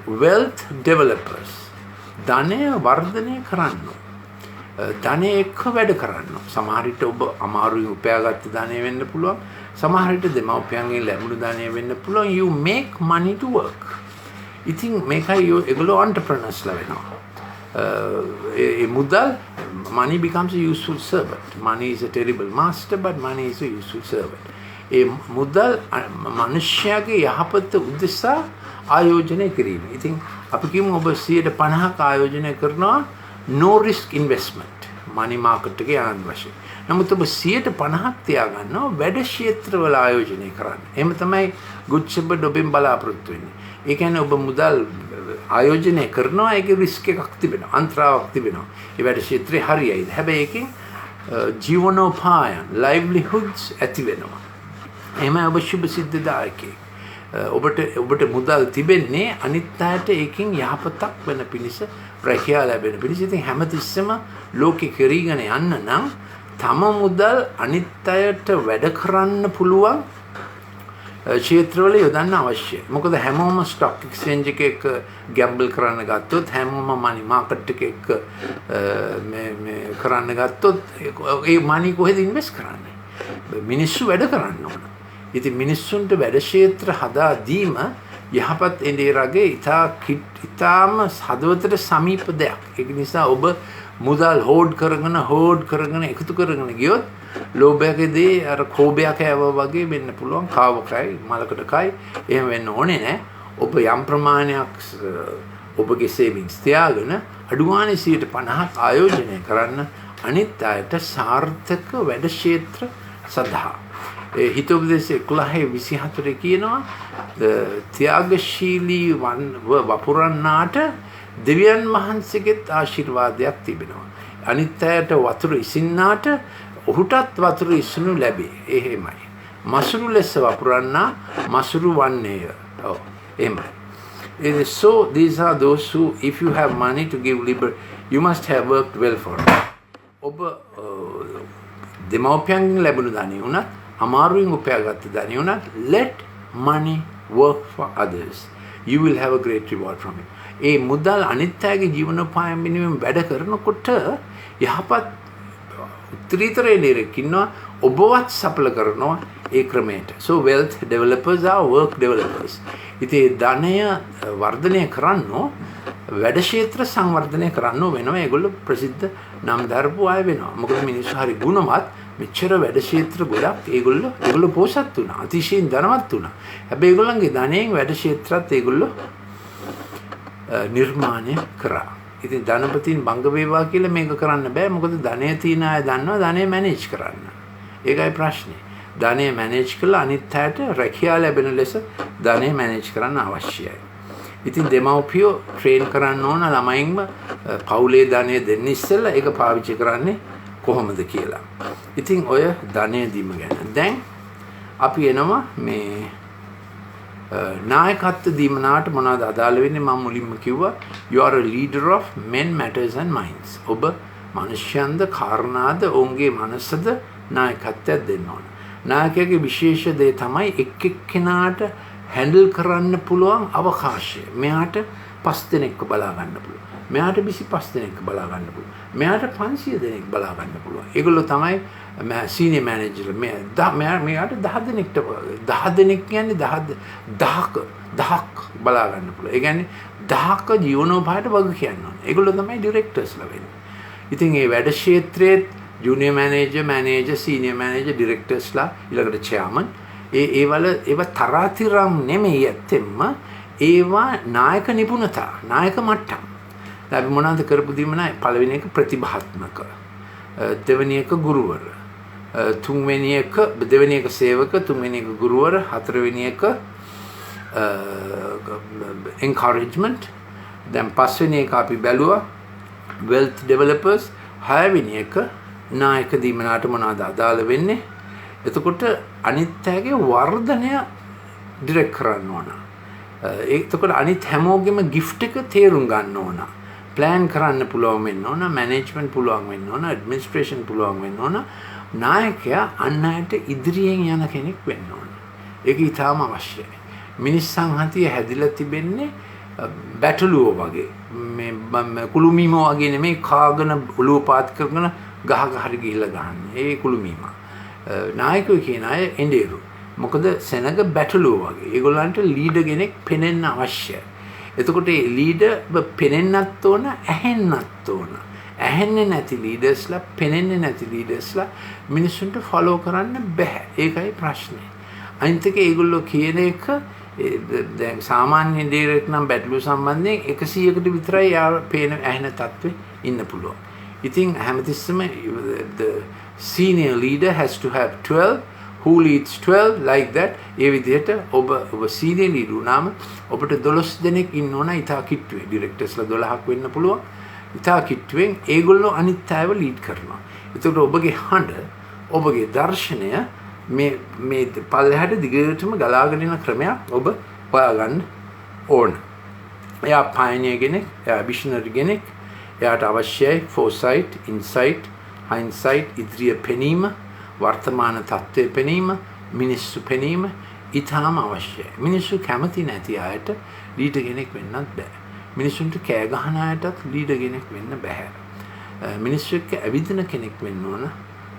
wealth developers. ධනය වර්ධනය කරන්න. ධනය එක්ක වැඩ කරන්න. සමහර විට ඔබ අමාරුවෙන් උපයාගත්ත ධනය වෙන්න පුළුවන්. සමහර විට දෙමව්පියන්ගෙන් ලැබුණු ධනය වෙන්න පුළුවන්. You make money to work. ඉතින් මේකයි ඒගොල්ලෝ entrepreneurs-ලා වෙනවා. ඒ මුදල්, money becomes a useful servant. Money is a terrible master, but money is a useful servant. ඒ මුදල් මනුෂ්‍යයාගේ යහපත උදෙසා ආයෝජනය කිරීම. ඉතින් අපි කියමු ඔබ 50% ආයෝජනය කරනවා no risk investment money market එකේ ආනන්ද වශයෙන්. නමුත් ඔබ 50% තියාගන්නවා වැඩ ක්ෂේත්‍රවල ආයෝජනය කරන්න. එහෙම තමයි good shepherd ඔබෙන් බලාපොරොත්තු වෙන්නේ. ඒ කියන්නේ ඔබ මුදල් ආයෝජනය කරනවා, ඒකේ රිස්ක් එකක් තිබෙනවා, අන්තරාවක් තිබෙනවා. ඒ වැඩ ක්ෂේත්‍රේ හරියයිද? හැබැයි ඒකෙන් ජීවනෝපායන්, livelihoods ඇති වෙනවා. එහෙමයි ඔබ සුබ සිද්ධායකේ. ඔබට මුදල් තිබෙන්නේ අනිත් අයට ඒකෙන් යහපතක් වෙන පිණිස, රැකියාව ලැබෙන පිණිස. ඉතින් හැමතිස්සෙම ලෝකෙ කෙරීගෙන යන්න නම් තම මුදල් අනිත් අයට වැඩ කරන්න පුළුවන් ක්ෂේත්‍රවල යොදන්න අවශ්‍යයි. මොකද හැමෝම ස්ටොක් එක්ස්චේන්ජ් එකක ගැම්බල් කරන්න ගත්තොත්, හැමෝම මනි මාකට් එකක මේ කරන්න ගත්තොත් ඒ මනි කොහෙද ඉන්වෙස්ට් කරන්නේ? මිනිස්සු වැඩ කරන්න ඕන. ඉතින් මිනිස්සුන්ට වැඩ ක්ෂේත්‍ර හදා දීම යහපත් එඳේරගේ ඉතාම හදවතට සමීප දෙයක්. ඒක නිසා ඔබ මුදල් හෝඩ් කරගෙන එකතු කරගෙන ගියොත් ලෝභයකදී අර කෝබයක් ඇව වගේ වෙන්න පුළුවන්. කාවකයි මලකට කයි එහෙම වෙන්න ඕනේ නැහැ. ඔබ යම් ප්‍රමාණයක් ඔබගේ සේවිංස් තියාගෙන අඩුවානේ 50% ආයෝජනය කරන්න. අනිත් අයට සාර්ථක වැඩ ක්ෂේත්‍ර සඳහා හිතෝපදේශ 11:24 කියනවා ත්‍යාගශීලී වපුරන්නාට දෙවියන් වහන්සේගෙත් ආශිර්වාදයක් තිබෙනවා. අනිත් අයට වතුර ඉසින්නාට ඔහුටත් වතුර ඉසනු ලැබේ. එහෙමයි. මසුරු ලෙස වපුරන්නා මසුරු වන්නේය. ඔව්. එහෙමයි. So these are those who, if you have money to give liberty, you must have worked well for it. ඔබ දෙමව්පියන්ගෙන් ලැබුණු ධනෙ උනත් අමාරුවෙන් උපයාගත්ත ධනෙ උනත් let money work for others. You will have a great reward from it. ඒ මුදල් අනිත් අයගේ ජීවනෝපාය වෙනුවෙන් වැඩ කරනකොට යහපත් උත්තරීතර එළියක් ඉන්නවා ඔබවත් සඵල කරනවා ඒ ක්‍රමයට. So wealth developers are work developers. ඉතින් ධනය වර්ධනය කරන්නෝ වැඩ ක්ෂේත්‍ර සංවර්ධනය කරන්න වෙනවා. ඒගොල්ලෝ ප්‍රසිද්ධ නම් දරපු අය වෙනවා. මොකද මිනිස්සු හරි ගුණවත් මෙච්චර වැඩ ක්ෂේත්‍ර ගොඩක් ඒගොල්ලෝ පෝෂත් වුණා. අතිශයින් ධනවත් වුණා. හැබැයි ඒගොල්ලන්ගේ ධනයෙන් වැඩ ක්ෂේත්‍රات ඒගොල්ලෝ නිර්මාණය කරා. ඉතින් ධනපතින් බංග වේවා කියලා මේක කරන්න බෑ. මොකද ධනය තියන අය දන්නවා ධනය මැනේජ් කරන්න. ඒකයි ප්‍රශ්නේ. ධනය මැනේජ් කළා අනිත් අයට රැකියාව ලැබෙන ලෙස ධනය මැනේජ් කරන්න අවශ්‍යයි. ඉතින් දෙමව්පියෝ ට්‍රේන් කරන්න ඕන ළමයින්ම පවුලේ ධනය දෙන්න ඉස්සෙල්ලා ඒක පාවිච්චි කරන්නේ කොහොමද කියලා. ඉතින් ඔය ධනය දීම ගැන. දැන් අපි එනවා මේ නායකත්ව දීමනාට මොනවද අදාළ වෙන්නේ? මම මුලින්ම කිව්වා you are a leader of men, matters and minds. ඔබ මනුෂ්‍යයන්ද කාරණාද ඔවුන්ගේ මනසද නායකත්වයක් දෙන්න ඕන. නායකයාගේ විශේෂ දේ තමයි එක්කෙනාට හැන්ඩල් කරන්න පුළුවන් අවකාශය. මෙයාට 5 දෙනෙක්ව බලා ගන්න පුළුවන්. මෙයාට 25 දෙනෙක්ව බලා ගන්න පුළුවන්. මෙයාට 500 දෙනෙක් බලා ගන්න පුළුවන්. ඒගොල්ලෝ තමයි සීනියර් මැනේජර්. මෙයාට 10 දෙනෙක්ට 10 දෙනෙක් කියන්නේ 10ක් බලා ගන්න පුළුවන්. ඒ කියන්නේ 10ක ජීවනෝපායට වග කියන්න ඕනේ. ඒගොල්ලෝ තමයි ඩිරෙක්ටර්ස්ලා වෙන්නේ. ඉතින් මේ වැඩ ක්ෂේත්‍රයේ ජූනියර් මැනේජර්, සීනියර් මැනේජර්, ඩිරෙක්ටර්ස්ලා ඊළඟට චෙයාමන් ඒවා තරාතිරම් නෙමෙයි ඇත්තෙන්ම ඒවා නායක නිපුණතා, නායක මට්ටම්. අපි මොනවද කරපු දීමනා? පළවෙනි එක ප්‍රතිභාත්මක, දෙවෙනි එක ගුරුවර, තුන්වෙනි එක දෙවෙනි එක සේවක, තුන්වෙනි එක ගුරුවර, හතරවෙනි එක encouragement, දැන් පස්වෙනි එක අපි බැලුවා wealth developers, හයවෙනි එක නායක දීමනාට මොනවද අදාළ වෙන්නේ? එතකොට අනිත් අයගේ වර්ධනය ඩිරෙක්ට් කරන්න ඕන. එතකොට අනිත් හැමෝගෙම ගිෆ්ට් එක තේරුම් ගන්න ඕන. ප්ලෑන් කරන්න පුළුවන් වෙන්න ඕන, මැනේජ්මන්ට් පුළුවන් වෙන්න ඕන, ඇඩ්මිනිස්ට්‍රේෂන් පුළුවන් වෙන්න ඕන. නායකයා අන් අයට ඉදිරියෙන් යන කෙනෙක් වෙන්න ඕන. ඒක ඊටාම අවශ්‍යයි. මිනිස් සංහතිය හැදිලා තිබෙන්නේ බැටළුවෝ වගේ. මේ කුළුමීමෝ වගේ නෙමෙයි කාගෙන ඔළුව පාත් කරගෙන ගහ හරි ගිහිල්ලා ගහන්නේ. ඒ කුළුමීමා. නායකයෝ කියන අය එඬේරු. මොකද සෙනග බැටළුවෝ වගේ. ඒගොල්ලන්ට ලීඩර් කෙනෙක් පෙනෙන්න අවශ්‍යයි. එතකොට මේ ලීඩර් පෙනෙන්නත් ඕන, ඇහෙන්නත් ඕන. ඇහෙන්නේ නැති ලීඩර්ස්ලා, පෙනෙන්නේ නැති ලීඩර්ස්ලා මිනිස්සුන්ට ෆලෝ කරන්න බෑ. ඒකයි ප්‍රශ්නේ. අනිත් එක ඒගොල්ලෝ කියන එක දැන් සාමාන්‍ය ඩිරෙක්ට් නම් බැටළුව සම්බන්ධයෙන් 100කට විතරයි යා පේන ඇහෙන තත්ත්වෙ ඉන්න පුළුවන්. ඉතින් හැමතිස්සෙම the senior leader has to have 12 who leads 12 like that. ඒ විදිහට ඔබ senior leader වුණාම ඔබට 12 දෙනෙක් ඉන්න ඕන ඉතා කිට්ටුවේ. ඩිරෙක්ටර්ස්ලා 12ක් වෙන්න පුළුවන්. ඉතා කිට්ටුවෙන් ඒගොල්ලෝ අනිත් අයව ලීඩ් කරනවා. ඒකට ඔබගේ හඬ, ඔබගේ දර්ශනය මේ පල්ලෙහාට දිගටම ගලාගෙන යන ක්‍රමයක් ඔබ හොයාගන්න ඕන. එයා පයනියර් කෙනෙක්, එයා විෂනරි කෙනෙක්. එයාට අවශ්‍යයි foresight, insight, hindsight, ඉදිරිය පෙනීම, වර්තමාන තත්ත්වය පෙනීම, මිනිස්සු පෙනීම ඊටාම අවශ්‍යයි. මිනිස්සු කැමති නැති අයට ලීඩර් කෙනෙක් වෙන්නත් බෑ. මිනිස්සුන්ට කෑ ගහන අයටත් ලීඩර් කෙනෙක් වෙන්න බෑ. මිනිස්සු එක්ක ඇවිදින කෙනෙක් වෙන්න ඕන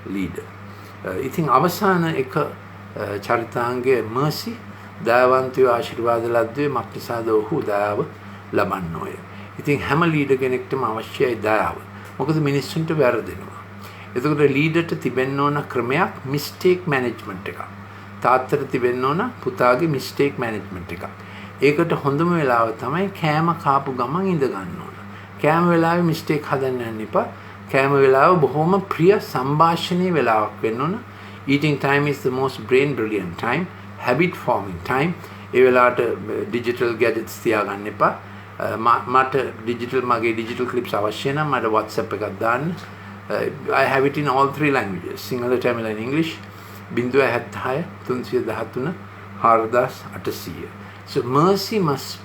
ලීඩර්. ඉතින් අවසාන එක චරිතාංගයේ mercy, දයාවන්තයෝ ආශිර්වාද ලද්දේ මක්නිසාද ඔහු දයාව ලබන්නෝය. ඉතින් හැම ලීඩර් කෙනෙක්ටම අවශ්‍යයි දයාව. මොකද මිනිස්සුන්ට වැරදෙනවා. එතකොට ලීඩර්ට තිබෙන්න ඕන ක්‍රමයක් මිස්ටේක් මැනේජ්මන්ට් එකක්. තාත්තට තිබෙන්න ඕන පුතාගේ මිස්ටේක් මැනේජ්මන්ට් එකක්. ඒකට හොඳම වෙලාව තමයි කෑම කාපු ගමන් ඉඳ ගන්න ඕන. කෑම වෙලාවේ මිස්ටේක් හදන්න යන්න එපා. කෑම වෙලාව බොහොම ප්‍රිය සංഭാෂණයේ වෙලාවක් වෙන්න ඕන. Eating time is the most brain brilliant time, habit forming time. ඒ වෙලාවට digital gadgets තියාගන්න එපා. මට මගේ digital clips අවශ්‍ය නම් මට WhatsApp එකක් දාන්න. I have it in all 3 languages, Sinhala, Tamil and English. 076 313 4800. So mercy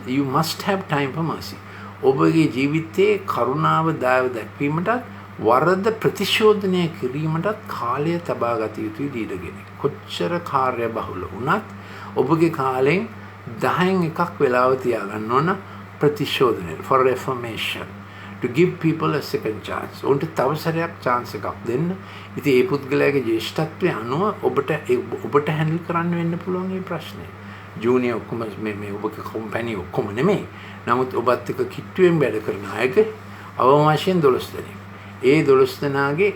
you must have time for mercy. ඔබගේ ජීවිතයේ කරුණාව දායව දැක්වීමටත් වරද ප්‍රතිශෝධනය කිරීමටත් කාලය තබා ගත යුතුයි ලීඩර්. කොච්චර කාර්ය බහුල වුණත් ඔබගේ කාලෙන් 10න් එකක් වෙලාව තියාගන්න ඕන ප්‍රතිශෝධනය for reformation, to give people a second chance. උන්ට තව සැරයක් chance එකක් දෙන්න. ඉතින් ඒ පුද්ගලයාගේ ජේෂ්ඨත්වය අනුව ඔබට හැන්ඩල් කරන්න වෙන්න පුළුවන් මේ ප්‍රශ්නේ. ජූනියර් ඔක්කොම මේ ඔබගේ කම්පැනි ඔක්කොම නෙමෙයි. නමුත් ඔබත් එක්ක කිට්ටුවෙන් වැඩ කරන අයක අවම වශයෙන් 12 දෙනෙක්. ඒ 12 දෙනාගේ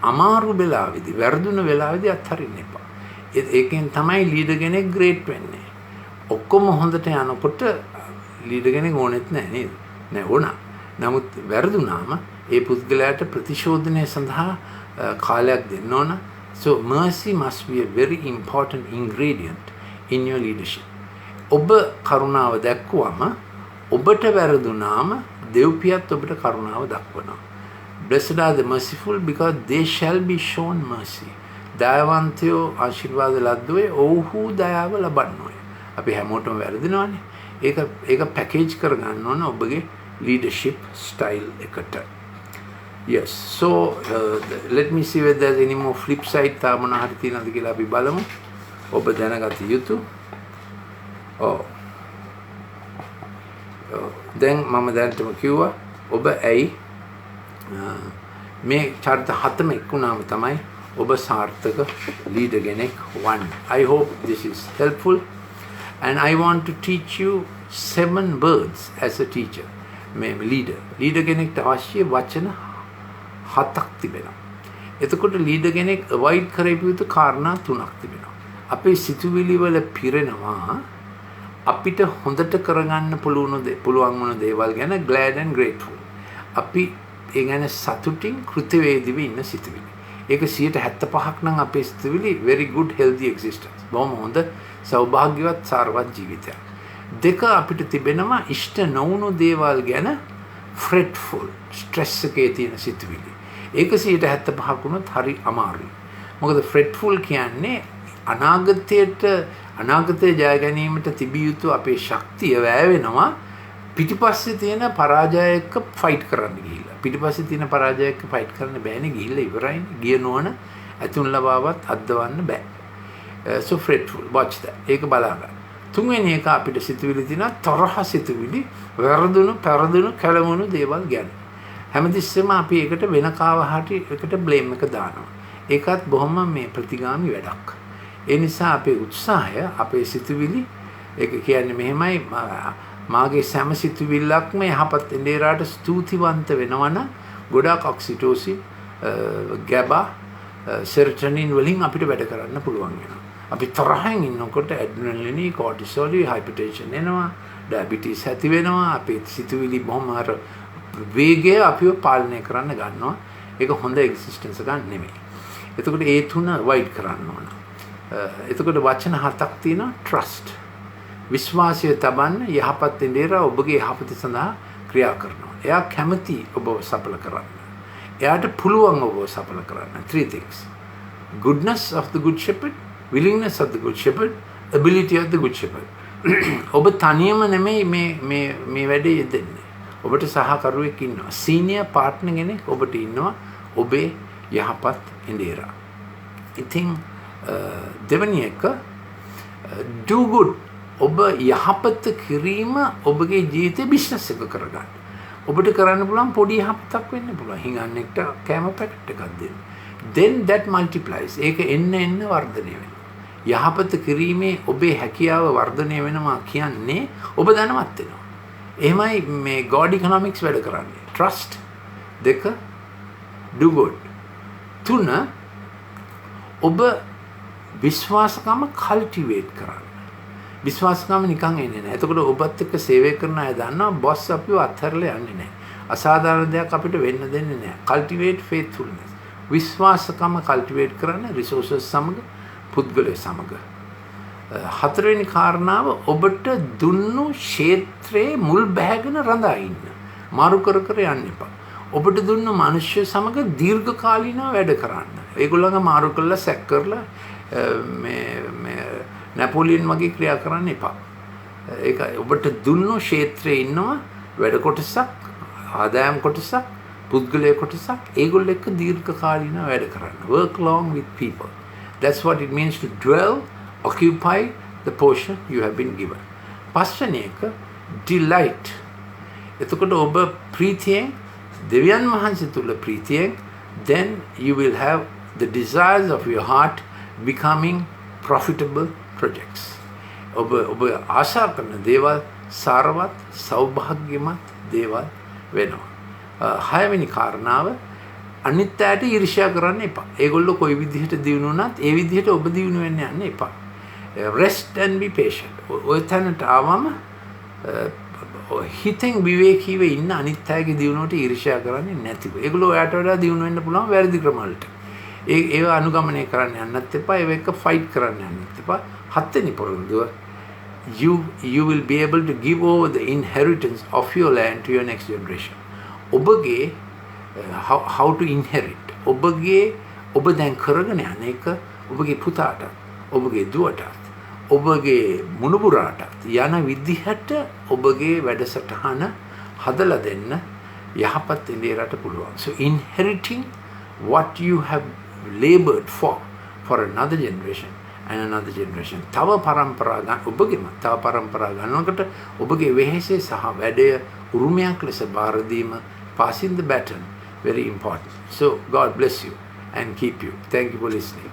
අමාරු වෙලාවෙදී, වැරදුන වෙලාවෙදී අත්හරින්න එපා. ඒකෙන් තමයි ලීඩර් කෙනෙක් ග්‍රේට් වෙන්නේ. ඔක්කොම හොඳට යනකොට ලීඩර් කෙනෙක් ඕනෙත් නැහැ නේද? නෑ ඕන. නමුත් වැරදුනාම ඒ පුද්ගලයාට ප්‍රතිශෝධනය සඳහා කාලයක් දෙන්න ඕන. So mercy must be a very important ingredient in your leadership. ඔබ කරුණාව දැක්වුවම ඔබට වැරදුනාම දෙව්පියත් ඔබට කරුණාව දක්වනවා. Blessed are the merciful because they shall be shown mercy. දයාවන්තයෝ ආශිර්වාද ලද්දෝය ඔව්හු දයාව ලබන්නෝය. අපි හැමෝටම වැරදිනවානේ. ඒක පැකේජ් කරගන්න ඕන ඔබගේ leadership style එකට. Yes, so let me see whether there's any more flip side තා මොන හරි තියෙනවද කියලා අපි බලමු. ඔබ දැනගත යුතු. දැන් මම දැන්ටම කිව්වා ඔබ ඇයි මේ චරිත 7ම එක්ුණාම තමයි ඔබ සාර්ථක ලීඩර් කෙනෙක් වන්නේ. I hope this is helpful and I want to teach you 7 words as a teacher. මේ ලීඩර් කෙනෙක්ට අවශ්‍ය වචන 7ක් තිබෙනවා. එතකොට ලීඩර් කෙනෙක් අවොයිඩ් කරපු යුතු කාරණා 3ක් තිබෙනවා. අපේ සිතුවිලි වල පිරෙනවා අපිට හොඳට කරගන්න පුළුවන් වුණ දේවල් ගැන glad and grateful. අපි ඒ ගැන සතුටින් කෘතවේදීව ඉන්න සිතුවිලි. ඒක 75%ක් නම් අපේ සිතුවිලි very good healthy existence. බොහොම හොඳ සෞභාග්‍යවත් සාරවත් ජීවිතයක්. 2 අපිට තිබෙනවා ඉෂ්ට නොවුණු දේවල් ගැන fretful stress එකේ තියෙන සිතුවිලි. ඒක 75%ක් වුණොත් හරි අමාරුයි. මොකද fretful කියන්නේ අනාගතයේ ජය ගැනීමට තිබිය යුතු අපේ ශක්තිය වැය වෙනවා පිටිපස්සේ තියෙන පරාජය එක්ක ෆයිට් කරන්න ගිහිල්ලා. පිටිපස්සේ තියෙන පරාජය එක්ක ෆයිට් කරන්න බෑනේ, ගිහිල්ලා ඉවරයිනේ. ගිය නොවන ඇතුන් ලබාවත් අද්දවන්න බෑ. So fretful, watch that. ඒක බලාගන්න. 3 වෙනි එක අපිට සිතුවිලි තියෙනවා තරහ සිතුවිලි, වැරදුණු, පෙරදුණු, කලමුණු දේවල් ගැන. හැමතිස්සෙම අපි ඒකට වෙන කාවහටි එකට බ්ලේම් එක දානවා. ඒකත් බොහොම මේ ප්‍රතිගාමී වැඩක්. ඒ නිසා අපේ උත්සාහය අපේ සිතුවිලි ඒක කියන්නේ මෙහෙමයි මාගේ සෑම සිතුවිල්ලක්ම යහපත් එන්ඩේරාට ස්තුතිවන්ත වෙනවනම් ගොඩාක් ඔක්සිටෝසින් ගැබා සෙරටනින් වලින් අපිට වැඩ කරන්න පුළුවන් වෙනවා. අපි තරහින් ඉන්නකොට ඇඩ්‍රිනලින් කෝටිසෝල් හයිපර්ටෙන්ෂන් එනවා, ඩයබටිස් ඇති වෙනවා. අපේ සිතුවිලි බොහොම අර වේගය අපිව පාලනය කරන්න ගන්නවා. ඒක හොඳ එක්සිස්ටන්ස් එකක් නෙමෙයි. එතකොට ඒ 3 අවොයිඩ් කරන්න ඕන. එතකොට වචන 7ක් තියෙනවා. trust විශ්වාසය තබන්න යහපත් එන්ඩේරා ඔබගේ යහපත සඳහා ක්‍රියා කරනවා. එයා කැමති ඔබව සඵල කරන්න. එයාට පුළුවන් ඔබව සඵල කරන්න. 3 things. goodness of the good shepherd, willingness of the good shepherd, ability of the good shepherd. ඔබ තනියම නෙමෙයි මේ වැඩේ යෙදෙන්නේ. ඔබට සහකරුවෙක් ඉන්නවා. සීනියර් පාර්ට්නර් කෙනෙක් ඔබට ඉන්නවා. ඔබේ යහපත් එන්ඩේරා. ඉතින් දෙවැනි එක do good. ඔබ යහපත කිරීම ඔබගේ ජීවිතේ බිස්නස් එක කරගන්න. ඔබට කරන්න පුළුවන් පොඩි යහපතක් වෙන්න පුළුවන්. හිඟන්නෙක්ට කැම පැකට් එකක් දෙන්න. Then that multiplies. ඒක එන්න වර්ධනය වෙනවා. යහපත කිරීමේ ඔබේ හැකියාව වර්ධනය වෙනවා කියන්නේ ඔබ දැනවත් වෙනවා. එහෙමයි මේ God economics වැඩ කරන්නේ. Trust. 2 do good. 3 ඔබ විශ්වාසකම කල්ටිවේට් කරන්න. විශ්වාසකම නිකන් එන්නේ නැහැ. එතකොට ඔබත් එක්ක සේවය කරන අය දන්නවා බොස් අපිව අත්හැරලා යන්නේ නැහැ. අසාධාරණ දෙයක් අපිට වෙන්න දෙන්නේ නැහැ. cultivate faithfulness. විශ්වාසකම cultivate කරන්න resources සමග පුද්ගලයෝ සමග. හතරවෙනි කාරණාව ඔබට දුන්නු ක්ෂේත්‍රයේ මුල් බැහැගෙන රඳා ඉන්න. මාරු කර කර යන්න එපා. ඔබට දුන්න මිනිස්සු සමග දීර්ඝකාලීනව වැඩ කරන්න. ඒගොල්ලන්ව මාරු කරලා සැක් කරලා මේ නැපෝලියන් වගේ ක්‍රියා කරන්න එපා. ඒක ඔබට දුන්නු ක්ෂේත්‍රයේ ඉන්නවා වැඩ කොටසක්, ආදායම් කොටසක්, පුද්ගලය කොටසක්. ඒගොල්ලෝ එක්ක දීර්ඝකාලීනව වැඩ කරන්න. Work long with people. That's what it means to dwell, occupy the portion you have been given. පස්වෙනි එක delight. එතකොට ඔබ ප්‍රීතියෙන් දෙවියන් වහන්සේ තුල ප්‍රීතියෙන් then you will have the desires of your heart becoming profitable projects. ඔබ ආශා කරන දේවල් සාරවත් සෞභාග්‍යමත් දේවල් වෙනවා. හයවෙනි කාරණාව අනිත් අයට ඊර්ෂ්‍යා කරන්න එපා. ඒගොල්ලෝ කොයි විදිහට දිනු වුණත් ඒ විදිහට ඔබ දිනු වෙන්න යන්න එපා. Rest and be patient. ඔය තැනට ආවම හිතෙන් විවේකීව ඉන්න අනිත් අයගේ දිනුවට ඊර්ෂ්‍යා කරන්නේ නැතිව. ඒගොල්ලෝ ඔයාට වඩා දිනු වෙන්න පුළුවන් වැරදි ක්‍රම වලට. ඒව අනුගමනය කරන්න යන්නත් එපා. ඒව එක්ක ෆයිට් කරන්න යන්නත් එපා. හත්වෙනි පොරොන්දුව you will be able to give over the inheritance of your land to your next generation. ඔබගේ how to inherit. ඔබ දැන් කරගෙන යන එක ඔබගේ පුතාට, ඔබගේ දුවට, ඔබගේ මුණුබුරාට යන විදිහට ඔබගේ වැඩසටහන හදලා දෙන්න යහපත් ඉන්දියාට පුළුවන්. So inheriting what you have labored for another generation and another generation. තව පරම්පරා ගන්නකොට ඔබගේ වෙහෙසේ සහ වැඩය උරුමයක් ලෙස බාර දීම, passing the baton, very important. So God bless you and keep you. Thank you for listening.